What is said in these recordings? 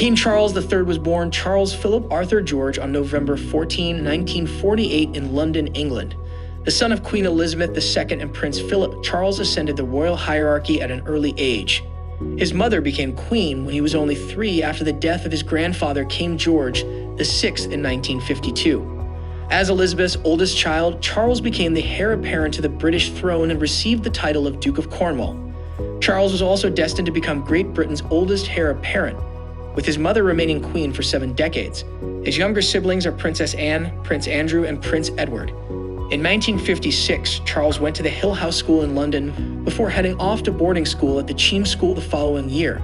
King Charles III was born Charles Philip Arthur George on November 14, 1948 in London, England. The son of Queen Elizabeth II and Prince Philip, Charles ascended the royal hierarchy at an early age. His mother became queen when he was only 3 after the death of his grandfather, King George VI, in 1952. As Elizabeth's oldest child, Charles became the heir apparent to the British throne and received the title of Duke of Cornwall. Charles was also destined to become Great Britain's oldest heir apparent, with his mother remaining queen for 7 decades. His younger siblings are Princess Anne, Prince Andrew, and Prince Edward. In 1956, Charles went to the Hill House School in London before heading off to boarding school at the Cheam School the following year.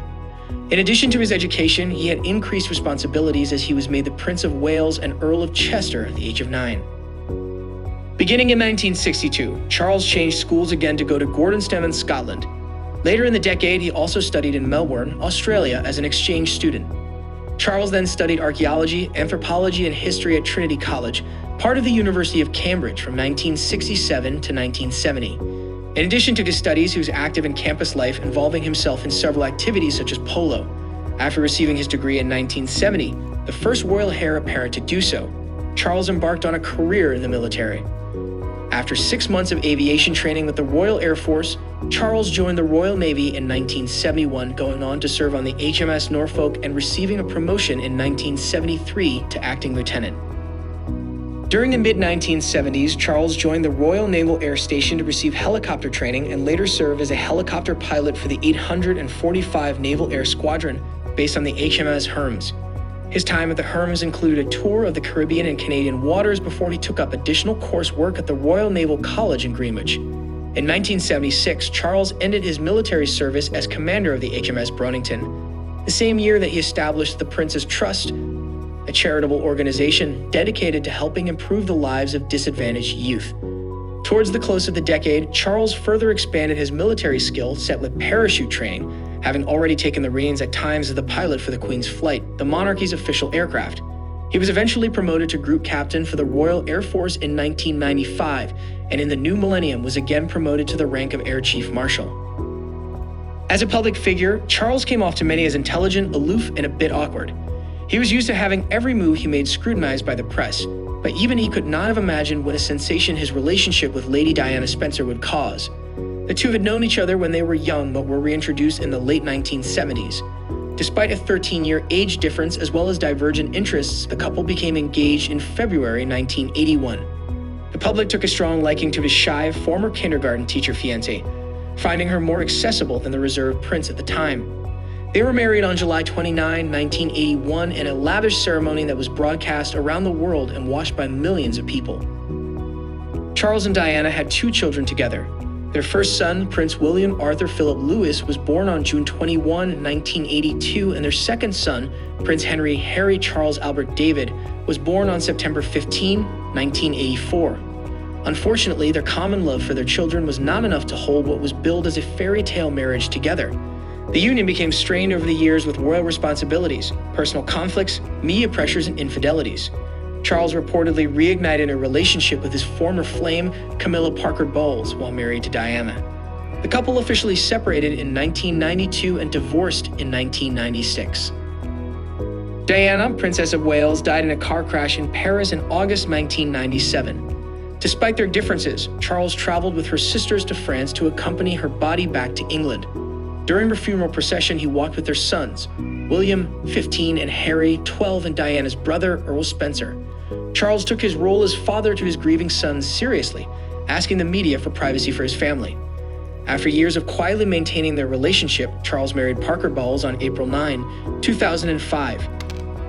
In addition to his education, he had increased responsibilities as he was made the Prince of Wales and Earl of Chester at the age of 9. Beginning in 1962, Charles changed schools again to go to Gordonstoun in Scotland. Later in the decade, he also studied in Melbourne, Australia as an exchange student. Charles then studied archaeology, anthropology, and history at Trinity College, part of the University of Cambridge from 1967 to 1970. In addition to his studies, he was active in campus life, involving himself in several activities such as polo. After receiving his degree in 1970, the first royal heir apparent to do so, Charles embarked on a career in the military. After 6 months of aviation training with the Royal Air Force, Charles joined the Royal Navy in 1971, going on to serve on the HMS Norfolk and receiving a promotion in 1973 to acting lieutenant. During the mid-1970s, Charles joined the Royal Naval Air Station to receive helicopter training and later serve as a helicopter pilot for the 845 Naval Air Squadron based on the HMS Hermes. His time at the Hermes included a tour of the Caribbean and Canadian waters before he took up additional coursework at the Royal Naval College in Greenwich. In 1976, Charles ended his military service as commander of the HMS Bronington, the same year that he established the Prince's Trust, a charitable organization dedicated to helping improve the lives of disadvantaged youth. Towards the close of the decade, Charles further expanded his military skill set with parachute training, having already taken the reins at times as the pilot for the Queen's Flight, the monarchy's official aircraft. He was eventually promoted to group captain for the Royal Air Force in 1995, and in the new millennium was again promoted to the rank of Air Chief Marshal. As a public figure, Charles came off to many as intelligent, aloof, and a bit awkward. He was used to having every move he made scrutinized by the press, but even he could not have imagined what a sensation his relationship with Lady Diana Spencer would cause. The two had known each other when they were young but were reintroduced in the late 1970s. Despite a 13-year age difference as well as divergent interests, the couple became engaged in February 1981. The public took a strong liking to his shy former kindergarten teacher fiancée, finding her more accessible than the reserved prince at the time. They were married on July 29, 1981 in a lavish ceremony that was broadcast around the world and watched by millions of people. Charles and Diana had 2 children together. Their first son, Prince William Arthur Philip Louis, was born on June 21, 1982, and their second son, Prince Henry Harry Charles Albert David, was born on September 15, 1984. Unfortunately, their common love for their children was not enough to hold what was billed as a fairy tale marriage together. The union became strained over the years with royal responsibilities, personal conflicts, media pressures, and infidelities. Charles reportedly reignited a relationship with his former flame, Camilla Parker Bowles, while married to Diana. The couple officially separated in 1992 and divorced in 1996. Diana, Princess of Wales, died in a car crash in Paris in August 1997. Despite their differences, Charles traveled with her sisters to France to accompany her body back to England. During her funeral procession, he walked with their sons, William, 15, and Harry, 12, and Diana's brother, Earl Spencer. Charles took his role as father to his grieving sons seriously, asking the media for privacy for his family. After years of quietly maintaining their relationship, Charles married Parker Bowles on April 9, 2005.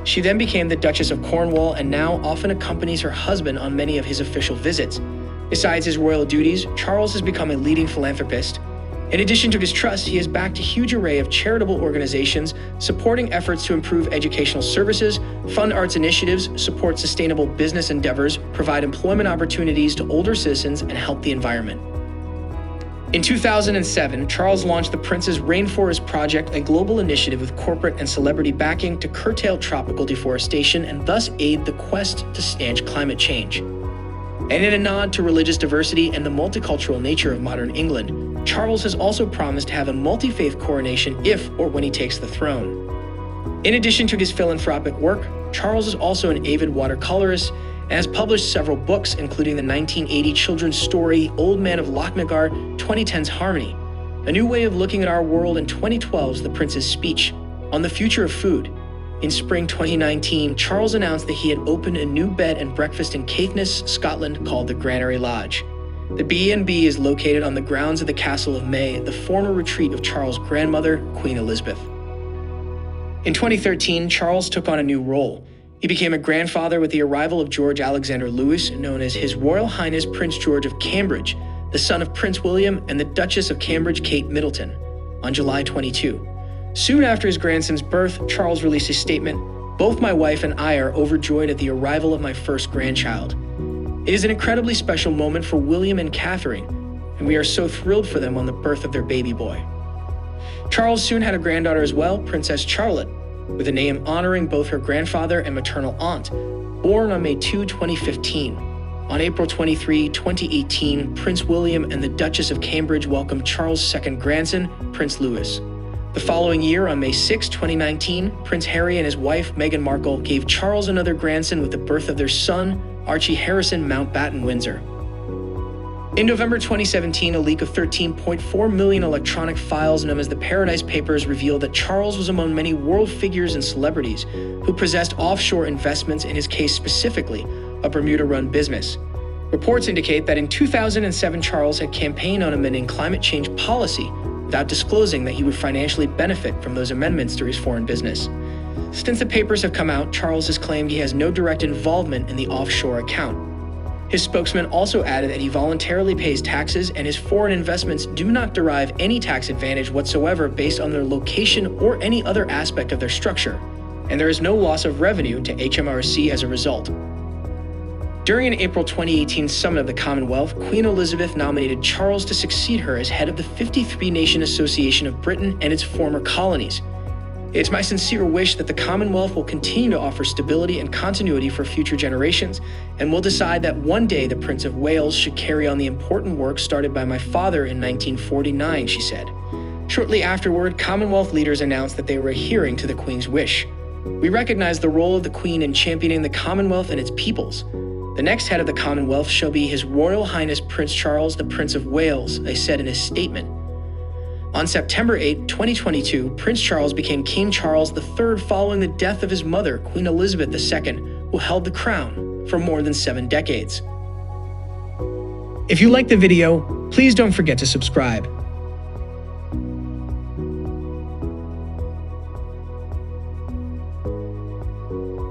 She then became the Duchess of Cornwall and now often accompanies her husband on many of his official visits. Besides his royal duties, Charles has become a leading philanthropist. In addition to his trust, he has backed a huge array of charitable organizations supporting efforts to improve educational services, fund arts initiatives, support sustainable business endeavors, provide employment opportunities to older citizens, and help the environment. In 2007, Charles launched the Prince's Rainforest Project, a global initiative with corporate and celebrity backing to curtail tropical deforestation and thus aid the quest to stanch climate change. And in a nod to religious diversity and the multicultural nature of modern England, Charles has also promised to have a multi-faith coronation if or when he takes the throne. In addition to his philanthropic work, Charles is also an avid watercolorist and has published several books, including the 1980 children's story Old Man of Lochnagar, 2010's Harmony, A New Way of Looking at Our World, and 2012's The Prince's Speech on the Future of Food. In spring 2019, Charles announced that he had opened a new bed and breakfast in Caithness, Scotland, called the Granary Lodge. The B&B is located on the grounds of the Castle of May, the former retreat of Charles' grandmother, Queen Elizabeth. In 2013, Charles took on a new role. He became a grandfather with the arrival of George Alexander Louis, known as His Royal Highness Prince George of Cambridge, the son of Prince William and the Duchess of Cambridge, Kate Middleton, on July 22. Soon after his grandson's birth, Charles released a statement, "Both my wife and I are overjoyed at the arrival of my first grandchild. It is an incredibly special moment for William and Catherine, and we are so thrilled for them on the birth of their baby boy." Charles soon had a granddaughter as well, Princess Charlotte, with a name honoring both her grandfather and maternal aunt, born on May 2, 2015. On April 23, 2018, Prince William and the Duchess of Cambridge welcomed Charles' second grandson, Prince Louis. The following year, on May 6, 2019, Prince Harry and his wife, Meghan Markle, gave Charles another grandson with the birth of their son, Archie Harrison Mountbatten Windsor. In November 2017, a leak of 13.4 million electronic files known as the Paradise Papers revealed that Charles was among many world figures and celebrities who possessed offshore investments, in his case specifically, a Bermuda-run business. Reports indicate that in 2007, Charles had campaigned on amending climate change policy without disclosing that he would financially benefit from those amendments through his foreign business. Since the papers have come out, Charles has claimed he has no direct involvement in the offshore account. His spokesman also added that he voluntarily pays taxes and his foreign investments do not derive any tax advantage whatsoever based on their location or any other aspect of their structure, and there is no loss of revenue to HMRC as a result. During an April 2018 summit of the Commonwealth, Queen Elizabeth nominated Charles to succeed her as head of the 53-Nation Association of Britain and its former colonies. It's my sincere wish that the Commonwealth will continue to offer stability and continuity for future generations, and will decide that one day the Prince of Wales should carry on the important work started by my father in 1949, she said. Shortly afterward, Commonwealth leaders announced that they were adhering to the Queen's wish. We recognize the role of the Queen in championing the Commonwealth and its peoples. The next head of the Commonwealth shall be His Royal Highness Prince Charles, the Prince of Wales, they said in his statement. On September 8, 2022, Prince Charles became King Charles III following the death of his mother, Queen Elizabeth II, who held the crown for more than 7 decades. If you liked the video, please don't forget to subscribe.